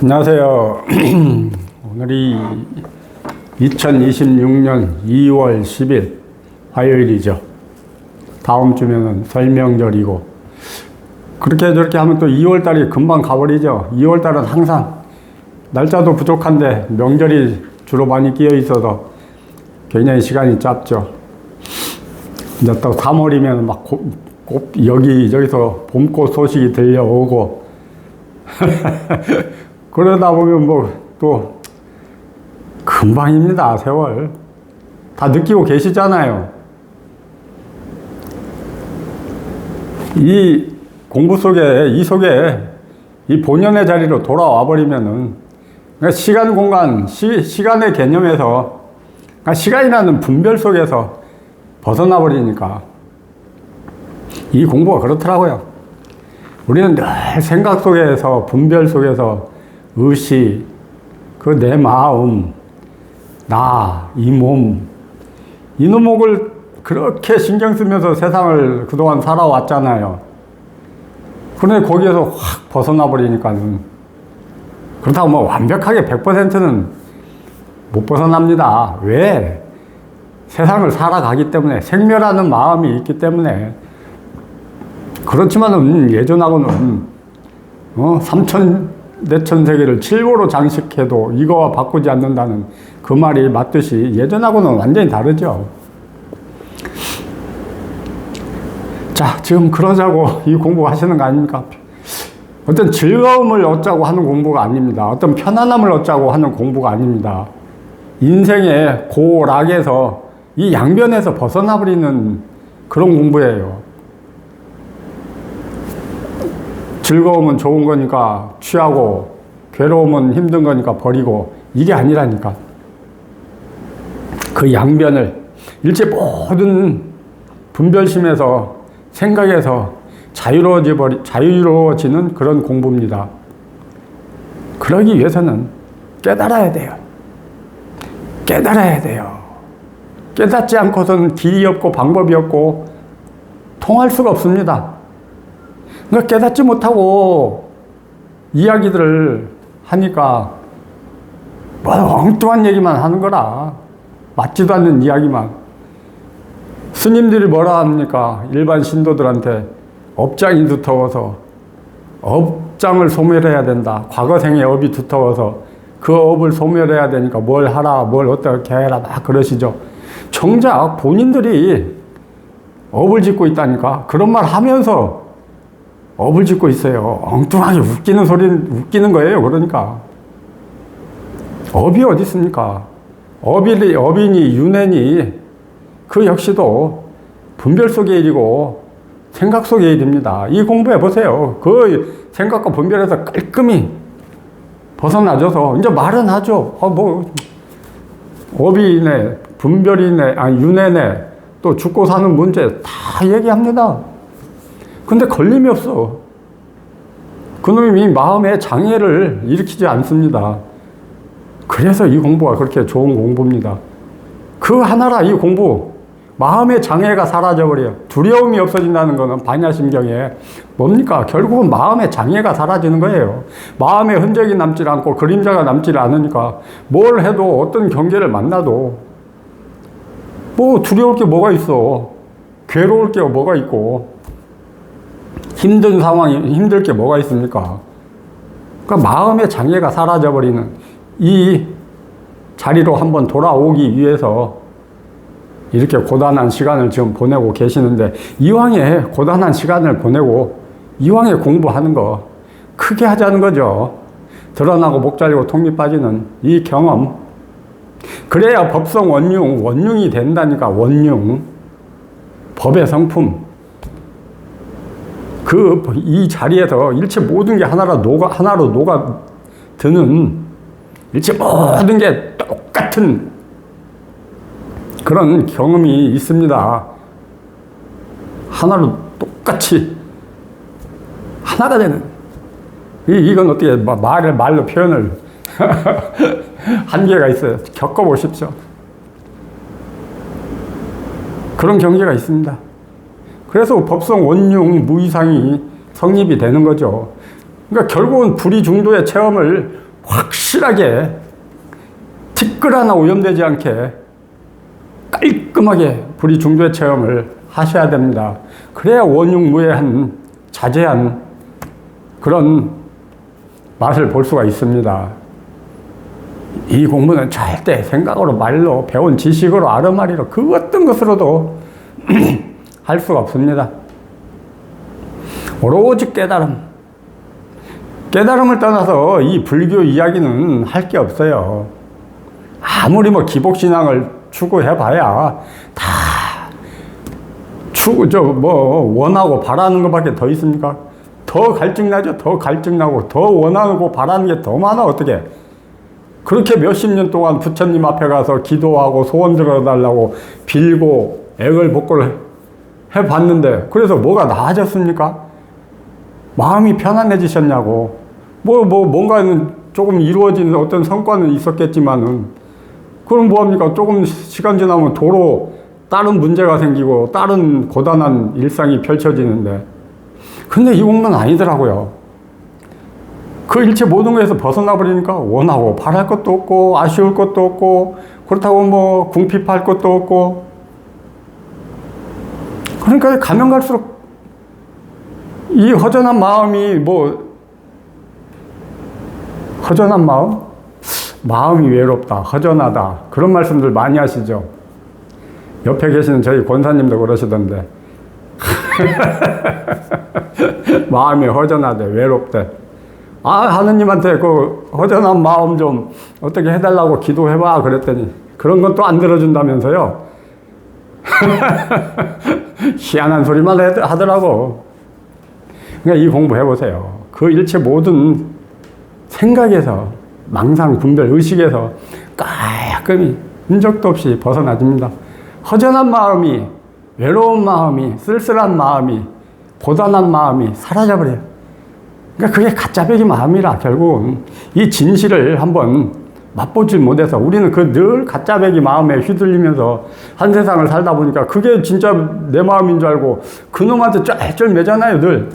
안녕하세요. 오늘이 2026년 2월 10일 화요일이죠. 다음 주면은 설명절이고, 그렇게 저렇게 하면 또 2월달이 금방 가버리죠. 2월달은 항상 날짜도 부족한데 명절이 주로 많이 끼어 있어서 굉장히 시간이 짧죠. 이제 또 3월이면 막 여기저기서 봄꽃 소식이 들려오고 그러다 보면 뭐 또 금방입니다. 세월 다 느끼고 계시잖아요. 이 공부 속에 이 본연의 자리로 돌아와 버리면은, 그러니까 시간 공간 시간의 개념에서, 그러니까 시간이라는 분별 속에서 벗어나 버리니까 이 공부가 그렇더라고요. 우리는 늘 생각 속에서, 분별 속에서 의식, 그 내 마음, 나, 이 몸, 이놈목을 그렇게 신경 쓰면서 세상을 그동안 살아왔잖아요. 그런데 거기에서 확 벗어나 버리니까는, 그렇다고 뭐 완벽하게 100%는 못 벗어납니다. 왜? 세상을 살아가기 때문에, 생멸하는 마음이 있기 때문에. 그렇지만은 예전하고는 3천 내천 세계를 칠보로 장식해도 이거와 바꾸지 않는다는 그 말이 맞듯이 예전하고는 완전히 다르죠. 자, 지금 그러자고 이 공부 하시는 거 아닙니까? 어떤 즐거움을 얻자고 하는 공부가 아닙니다. 어떤 편안함을 얻자고 하는 공부가 아닙니다. 인생의 고락에서, 이 양변에서 벗어나 버리는 그런 공부예요. 즐거움은 좋은 거니까 취하고, 괴로움은 힘든 거니까 버리고, 이게 아니라니까. 그 양변을, 일체 모든 분별심에서, 생각에서 자유로워지는 그런 공부입니다. 그러기 위해서는 깨달아야 돼요. 깨달아야 돼요. 깨닫지 않고서는 길이 없고 방법이 없고 통할 수가 없습니다. 그러니까 깨닫지 못하고 이야기들을 하니까 뭐 엉뚱한 얘기만 하는 거라. 맞지도 않는 이야기만. 스님들이 뭐라 합니까? 일반 신도들한테 업장이 두터워서 업장을 소멸해야 된다. 과거생의 업이 두터워서 그 업을 소멸해야 되니까 뭘 하라, 뭘 어떻게 해라 막 그러시죠. 정작 본인들이 업을 짓고 있다니까. 그런 말 하면서 업을 짓고 있어요. 엉뚱하게 웃기는 거예요. 그러니까 업이 어디 있습니까? 업이니 윤회니 그 역시도 분별 속의 일이고 생각 속의 일입니다. 이 공부해 보세요. 그 생각과 분별에서 깔끔히 벗어나줘서 이제 말은 하죠. 업이네, 분별이네, 윤회네, 또 죽고 사는 문제 다 얘기합니다. 근데 걸림이 없어. 그놈이 마음의 장애를 일으키지 않습니다. 그래서 이 공부가 그렇게 좋은 공부입니다. 그 하나라. 이 공부, 마음의 장애가 사라져버려요. 두려움이 없어진다는 것은 반야심경에 뭡니까? 결국은 마음의 장애가 사라지는 거예요. 마음의 흔적이 남지 않고 그림자가 남지 않으니까 뭘 해도, 어떤 경계를 만나도 뭐 두려울 게 뭐가 있어. 괴로울 게 뭐가 있고, 힘든 상황이, 힘들 게 뭐가 있습니까? 그러니까 마음의 장애가 사라져버리는 이 자리로 한번 돌아오기 위해서 이렇게 고단한 시간을 지금 보내고 계시는데, 이왕에 고단한 시간을 보내고 이왕에 공부하는 거 크게 하자는 거죠. 드러나고 목 잘리고 통 빠지는 이 경험. 그래야 법성 원융이 된다니까. 원융, 법의 성품. 이 자리에서 일체 모든 게 하나로 녹아드는, 일체 모든 게 똑같은 그런 경험이 있습니다. 하나로 똑같이 하나가 되는. 이건 어떻게 말로 표현을 한계가 있어요. 겪어보십시오. 그런 경계가 있습니다. 그래서 법성 원융 무이상이 성립이 되는 거죠. 그러니까 결국은 불이 중도의 체험을 확실하게 티끌 하나 오염되지 않게 깔끔하게 불이중도의 체험을 하셔야 됩니다. 그래야 원흉무해한 자제한 그런 맛을 볼 수가 있습니다. 이 공부는 절대 생각으로 말로 배운 지식으로 아르마리로 그 어떤 것으로도 할 수가 없습니다. 오로지 깨달음을 떠나서 이 불교 이야기는 할 게 없어요. 아무리 뭐 기복신앙을 추구해봐야 다 원하고 바라는 것밖에 더 있습니까? 더 갈증나죠. 더 갈증나고 더 원하고 바라는 게 더 많아. 어떻게 그렇게 몇십 년 동안 부처님 앞에 가서 기도하고 소원 들어달라고 빌고 애걸복걸 해봤는데 그래서 뭐가 나아졌습니까? 마음이 편안해지셨냐고. 뭔가는 조금 이루어지는 어떤 성과는 있었겠지만은 그럼 뭐합니까? 조금 시간 지나면 도로 다른 문제가 생기고 다른 고단한 일상이 펼쳐지는데 근데 이 공부는 아니더라고요. 그 일체 모든 것에서 벗어나 버리니까 원하고 바랄 것도 없고 아쉬울 것도 없고 그렇다고 뭐 궁핍할 것도 없고 그러니까 가면 갈수록 이 허전한 마음이 허전한 마음이 외롭다, 허전하다 그런 말씀들 많이 하시죠. 옆에 계시는 저희 권사님도 그러시던데 마음이 허전하대, 외롭대. 하느님한테 그 허전한 마음 좀 어떻게 해달라고 기도해봐 그랬더니 그런 건 또 안 들어준다면서요. 희한한 소리만 하더라고. 그러니까 이 공부 해보세요. 그 일체 모든 생각에서 망상, 분별, 의식에서 깔끔히 흔적도 없이 벗어나집니다. 허전한 마음이, 외로운 마음이, 쓸쓸한 마음이, 고단한 마음이 사라져버려요. 그러니까 그게 가짜배기 마음이라 결국은 이 진실을 한번 맛보질 못해서 우리는 그 늘 가짜배기 마음에 휘둘리면서 한 세상을 살다 보니까 그게 진짜 내 마음인 줄 알고 그놈한테 쩔쩔 매잖아요. 늘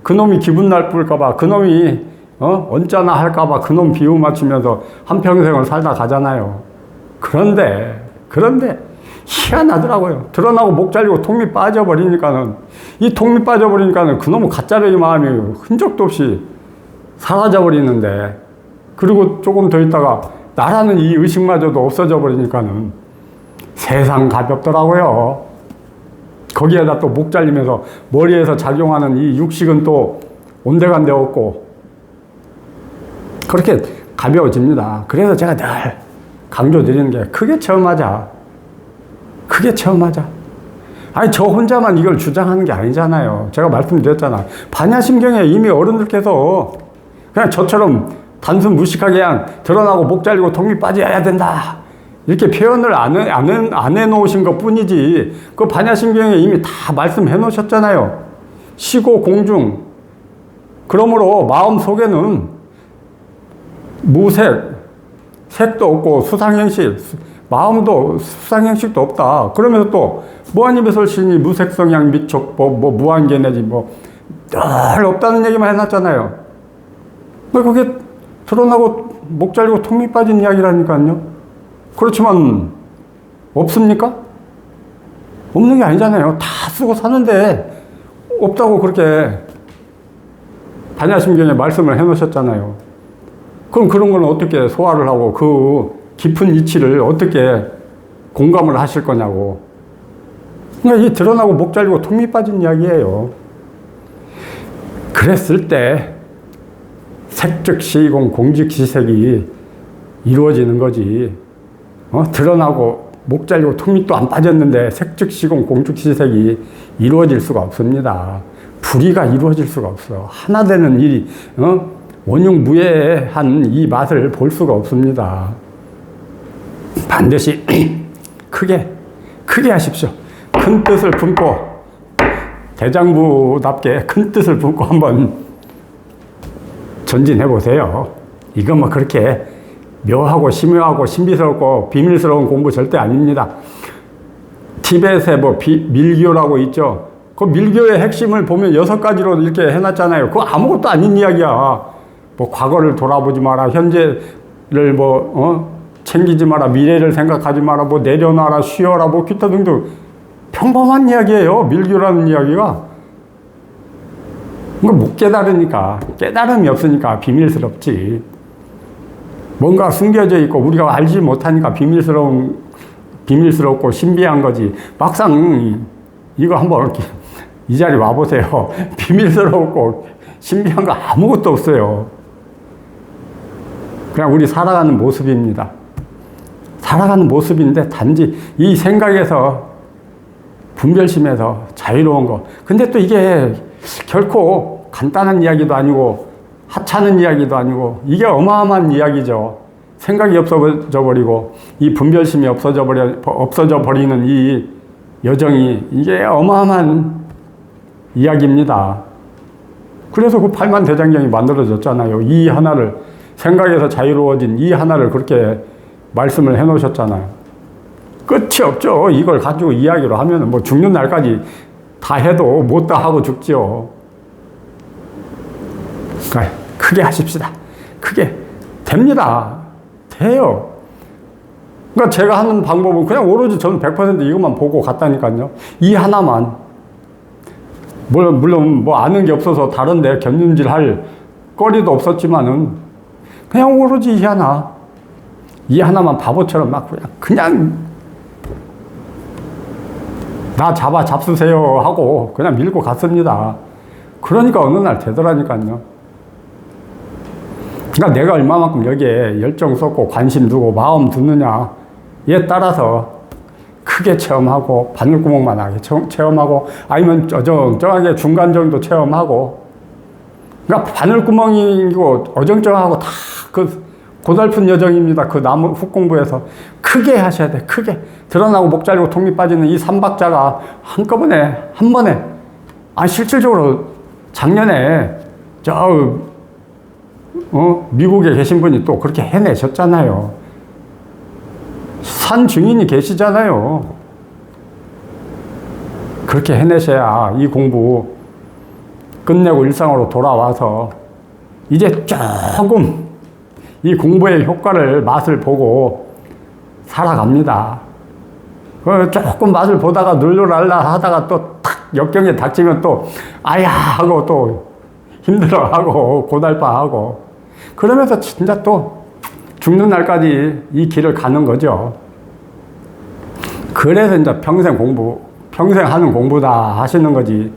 그놈이 기분 나쁠까봐 그놈이 언짢아 할까봐 그놈 비유 맞추면서 한평생을 살다 가잖아요. 그런데 희한하더라고요. 드러나고 목 잘리고 통미 빠져버리니까는 이 통미 빠져버리니까는 그놈의 가짜배기 마음이 흔적도 없이 사라져버리는데 그리고 조금 더 있다가 나라는 이 의식마저도 없어져 버리니까는 세상 가볍더라고요. 거기에다 또 목 잘리면서 머리에서 작용하는 이 육식은 또 온데간데 없고 그렇게 가벼워집니다. 그래서 제가 늘 강조드리는 게 크게 체험하자. 아니 저 혼자만 이걸 주장하는 게 아니잖아요. 제가 말씀드렸잖아요. 반야심경에 이미 어른들께서 그냥 저처럼 단순 무식하게 그냥 드러나고 목 잘리고 통미 빠져야 된다 이렇게 표현을 안 해놓으신 것 뿐이지 그 반야심경에 이미 다 말씀해 놓으셨잖아요. 시고 공중. 그러므로 마음 속에는 무색, 색도 없고 수상행식, 마음도 수상행식도 없다. 그러면서 또 무한이배설신이 무색성양 미촉법 무한계내지 늘 없다는 얘기만 해놨잖아요. 그게 드러나고 목 잘리고 통미 빠진 이야기라니까요. 그렇지만 없습니까? 없는 게 아니잖아요. 다 쓰고 사는데 없다고 그렇게 반야심경에 말씀을 해놓으셨잖아요. 그럼 그런 건 어떻게 소화를 하고 그 깊은 이치를 어떻게 공감을 하실 거냐고. 그러니까 이 드러나고 목 잘리고 통미 빠진 이야기예요. 그랬을 때 색즉시공 공즉시색이 이루어지는 거지. 드러나고 목 잘리고 통미 또 안 빠졌는데 색즉시공 공즉시색이 이루어질 수가 없습니다. 불의가 이루어질 수가 없어. 하나 되는 일이 원흉무해한 이 맛을 볼 수가 없습니다. 반드시 크게 하십시오. 큰 뜻을 품고 대장부답게 큰 뜻을 품고 한번 전진해 보세요. 이건 뭐 그렇게 묘하고 심오하고 신비스럽고 비밀스러운 공부 절대 아닙니다. 티벳의 밀교라고 있죠. 그 밀교의 핵심을 보면 6가지로 이렇게 해놨잖아요. 그거 아무것도 아닌 이야기야. 뭐 과거를 돌아보지 마라, 현재를 챙기지 마라, 미래를 생각하지 마라, 뭐 내려놔라, 쉬어라, 뭐 기타 등등 평범한 이야기예요. 밀교라는 이야기가. 그걸 못 깨달으니까, 깨달음이 없으니까 비밀스럽지. 뭔가 숨겨져 있고 우리가 알지 못하니까 비밀스럽고 신비한 거지. 막상 이거 한번 이렇게 이 자리 와보세요. 비밀스럽고 신비한 거 아무것도 없어요. 그냥 우리 살아가는 모습입니다. 살아가는 모습인데 단지 이 생각에서 분별심에서 자유로운 거. 근데 또 이게 결코 간단한 이야기도 아니고 하찮은 이야기도 아니고 이게 어마어마한 이야기죠. 생각이 없어져 버리고 이 분별심이 없어져 버리는 이 여정이 이게 어마어마한 이야기입니다. 그래서 그 팔만 대장경이 만들어졌잖아요. 이 하나를, 생각에서 자유로워진 이 하나를 그렇게 말씀을 해 놓으셨잖아요. 끝이 없죠. 이걸 가지고 이야기로 하면 뭐 죽는 날까지 다 해도 못 다 하고 죽지요. 그러니까 크게 하십시다. 크게. 됩니다. 돼요. 그러니까 제가 하는 방법은 그냥 오로지 저는 100% 이것만 보고 갔다니까요. 이 하나만. 물론 뭐 아는 게 없어서 다른데 견눈질 할 거리도 없었지만은 그냥 오로지 이 하나. 이 하나만 바보처럼 막 그냥 나 잡수세요 하고 그냥 밀고 갔습니다. 그러니까 어느 날 되더라니까요. 그러니까 내가 얼마만큼 여기에 열정 쏟고 관심 두고 마음 두느냐에 따라서 크게 체험하고 바늘구멍만하게 체험하고 아니면 어정쩡하게 중간 정도 체험하고, 그러니까 바늘구멍이고 어정쩡하고 다 그 고달픈 여정입니다. 그 나무 훅공부에서 크게 하셔야 돼. 크게 드러나고 목 잘리고 통미 빠지는 이 삼박자가 한꺼번에 한 번에. 실질적으로 작년에 미국에 계신 분이 또 그렇게 해내셨잖아요. 산 증인이 계시잖아요. 그렇게 해내셔야 이 공부 끝내고 일상으로 돌아와서 이제 조금 이 공부의 효과를, 맛을 보고 살아갑니다. 조금 맛을 보다가 눌러랄라 하다가 또 탁 역경에 닥치면 또 아야 하고 또 힘들어하고 고달파하고 그러면서 진짜 또 죽는 날까지 이 길을 가는 거죠. 그래서 이제 평생 하는 공부다 하시는 거지.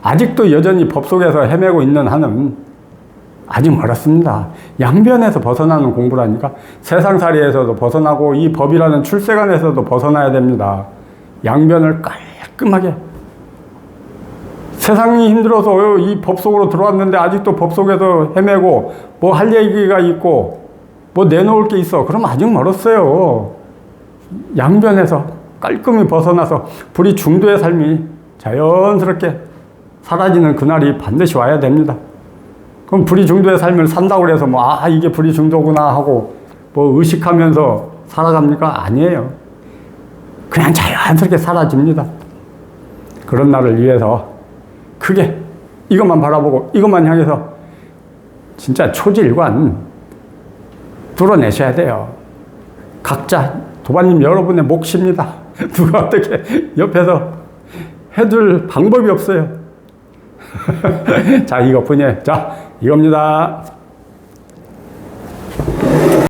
아직도 여전히 법 속에서 헤매고 있는 한은 아직 멀었습니다. 양변에서 벗어나는 공부라니까. 세상살이에서도 벗어나고 이 법이라는 출세관에서도 벗어나야 됩니다. 양변을 깔끔하게. 세상이 힘들어서 이 법 속으로 들어왔는데 아직도 법 속에서 헤매고 뭐 할 얘기가 있고 뭐 내놓을 게 있어. 그럼 아직 멀었어요. 양변에서 깔끔히 벗어나서 불이 중도의 삶이 자연스럽게 사라지는 그날이 반드시 와야 됩니다. 그럼 불이 중도의 삶을 산다고 해서 이게 불이 중도구나 하고 뭐 의식하면서 살아갑니까? 아니에요. 그냥 자연스럽게 사라집니다. 그런 날을 위해서 크게 이것만 바라보고 이것만 향해서 진짜 초지일관 뚫어내셔야 돼요. 각자 도반님 여러분의 몫입니다. 누가 어떻게 옆에서 해줄 방법이 없어요. 자, 이것뿐이에요. 자, 이겁니다.